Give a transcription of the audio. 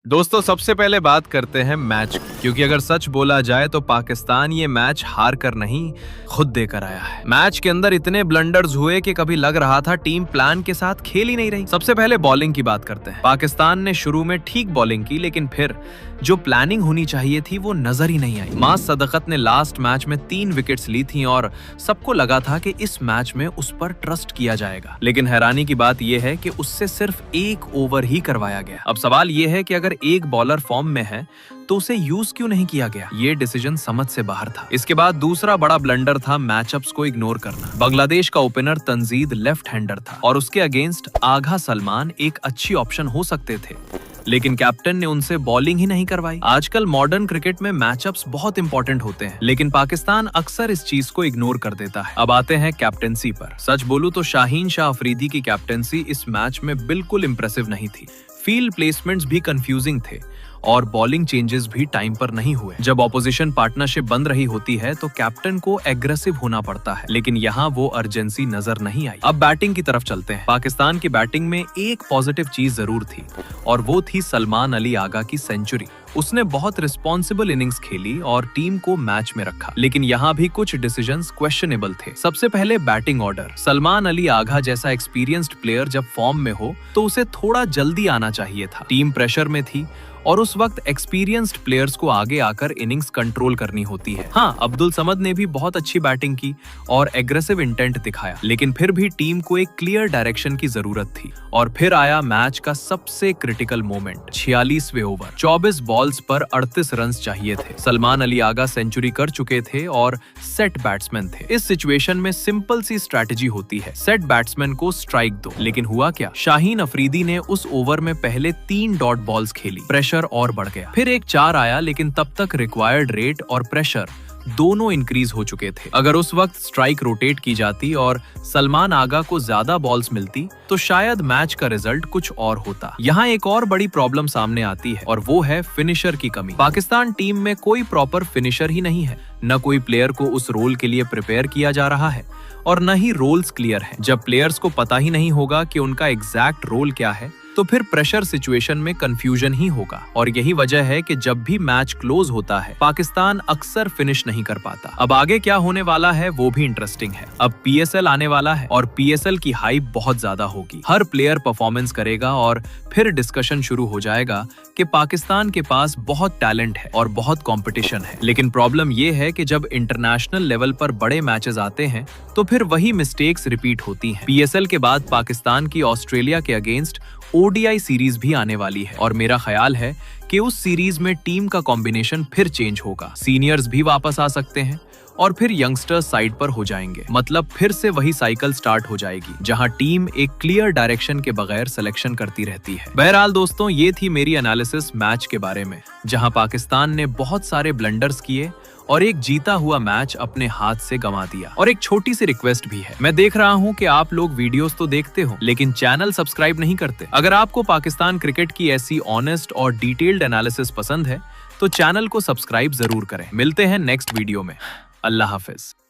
दोस्तों सबसे पहले बात करते हैं मैच की, क्योंकि अगर सच बोला जाए तो पाकिस्तान ये मैच हार कर नहीं खुद देकर आया है। मैच के अंदर इतने ब्लंडर्स हुए कि कभी लग रहा था टीम प्लान के साथ खेल ही नहीं रही। सबसे पहले बॉलिंग की बात करते हैं। पाकिस्तान ने शुरू में ठीक बॉलिंग की, लेकिन फिर जो प्लानिंग होनी चाहिए थी वो नजर ही नहीं आई। मास सदकत ने लास्ट मैच में 3 विकेट्स ली थी और सबको लगा था कि इस मैच में उस पर ट्रस्ट किया जाएगा, लेकिन हैरानी की बात यह है कि उससे सिर्फ 1 ओवर ही करवाया गया। अब सवाल यह है कि अगर एक बॉलर फॉर्म में है तो उसे यूज क्यों नहीं किया गया? ये डिसीजन समझ से बाहर था। इसके बाद दूसरा बड़ा ब्लंडर था मैचअप्स को इग्नोर करना। बांग्लादेश का ओपनर तंजीद लेफ्ट हैंडर था और उसके अगेंस्ट आगा सलमान एक अच्छी ऑप्शन हो सकते थे, लेकिन कैप्टन ने उनसे बॉलिंग ही नहीं करवाई। आजकल मॉडर्न क्रिकेट में मैचअप्स बहुत इंपॉर्टेंट होते हैं, लेकिन पाकिस्तान अक्सर इस चीज को इग्नोर कर देता है। अब आते हैं कैप्टनसी पर। सच बोलूं तो शाहीन शाह अफरीदी की कैप्टनसी इस मैच में बिल्कुल इंप्रेसिव नहीं थी। फील्ड प्लेसमेंट्स भी कंफ्यूजिंग थे और बॉलिंग चेंजेस भी टाइम पर नहीं हुए। जब ऑपोजिशन पार्टनरशिप बन रही होती है तो कैप्टन को एग्रेसिव होना पड़ता है, लेकिन यहाँ वो अर्जेंसी नजर नहीं आई। अब बैटिंग की तरफ चलते हैं। पाकिस्तान की बैटिंग में एक पॉजिटिव चीज जरूर थी और वो थी सलमान अली आगा की सेंचुरी। उसने बहुत रिस्पॉन्सिबल इनिंग्स खेली और टीम को मैच में रखा, लेकिन यहाँ भी कुछ डिसीजंस क्वेश्चनेबल थे। सबसे पहले बैटिंग ऑर्डर। सलमान अली आगा जैसा एक्सपीरियंस्ड प्लेयर जब फॉर्म में हो तो उसे थोड़ा जल्दी आना चाहिए था। टीम प्रेशर में थी और उस वक्त एक्सपीरियंस्ड प्लेयर्स को आगे आकर इनिंग्स कंट्रोल करनी होती है। हाँ, अब्दुल समद ने भी बहुत अच्छी बैटिंग की और एग्रेसिव इंटेंट दिखाया, लेकिन फिर भी टीम को एक क्लियर डायरेक्शन की जरूरत थी। और फिर आया मैच का सबसे क्रिटिकल मोमेंट। 46वें ओवर, 24 बॉल्स पर 38 रन चाहिए थे। सलमान अली आगा सेंचुरी कर चुके थे और सेट बैट्समैन थे। इस सिचुएशन में सिंपल सी स्ट्रैटेजी होती है, सेट बैट्समैन को स्ट्राइक दो। लेकिन हुआ क्या? शाहीन अफरीदी ने उस ओवर में पहले 3 डॉट बॉल्स खेली। प्रेशर और बढ़ गया। फिर एक 4 आया, लेकिन तब तक रिक्वायर्ड रेट और प्रेशर दोनों इंक्रीज हो चुके थे। अगर उस वक्त स्ट्राइक रोटेट की जाती और सलमान आगा को ज्यादा बॉल्स मिलती तो शायद मैच का रिजल्ट कुछ और होता। यहाँ एक और बड़ी प्रॉब्लम सामने आती है और वो है फिनिशर की कमी। पाकिस्तान टीम में कोई प्रॉपर फिनिशर ही नहीं है। न कोई प्लेयर को उस रोल के लिए प्रिपेयर किया जा रहा है और न ही रोल्स क्लियर हैं। जब प्लेयर्स को पता ही नहीं होगा कि उनका एग्जैक्ट रोल क्या है तो फिर प्रेशर सिचुएशन में कंफ्यूजन ही होगा। और यही वजह है कि जब भी मैच क्लोज होता है पाकिस्तान अक्सर फिनिश नहीं कर पाता। अब आगे क्या होने वाला है वो भी इंटरेस्टिंग है। अब पीएसएल आने वाला है और पीएसएल की हाइप बहुत ज्यादा होगी। हर प्लेयर परफॉर्मेंस करेगा और फिर डिस्कशन शुरू हो जाएगा कि पाकिस्तान के पास बहुत टैलेंट है और बहुत कंपटीशन है। लेकिन प्रॉब्लम ये है कि जब इंटरनेशनल लेवल पर बड़े मैचेस आते हैं तो फिर वही मिस्टेक्स रिपीट होती हैं। पीएसएल के बाद पाकिस्तान की ऑस्ट्रेलिया के अगेंस्ट ओडीआई सीरीज भी आने वाली है और मेरा ख्याल है कि उस सीरीज में टीम का कॉम्बिनेशन फिर चेंज होगा। सीनियर्स भी वापस आ सकते हैं और फिर यंगस्टर्स साइड पर हो जाएंगे। मतलब फिर से वही साइकिल स्टार्ट हो जाएगी जहां टीम एक क्लियर डायरेक्शन के बगैर सिलेक्शन करती रहती है। बहरहाल दोस्तों, ये थी मेरी एनालिसिस मैच के बारे में, जहां पाकिस्तान ने बहुत सारे ब्लंडर्स किए और एक जीता हुआ मैच अपने हाथ से गंवा दिया। और एक छोटी सी रिक्वेस्ट भी है, मैं देख रहा हूं कि आप लोग वीडियोस तो देखते हो लेकिन चैनल सब्सक्राइब नहीं करते। अगर आपको पाकिस्तान क्रिकेट की ऐसी ऑनेस्ट और डिटेल्ड एनालिसिस पसंद है तो चैनल को सब्सक्राइब जरूर करें। मिलते हैं नेक्स्ट वीडियो में। अल्लाह हाफिज।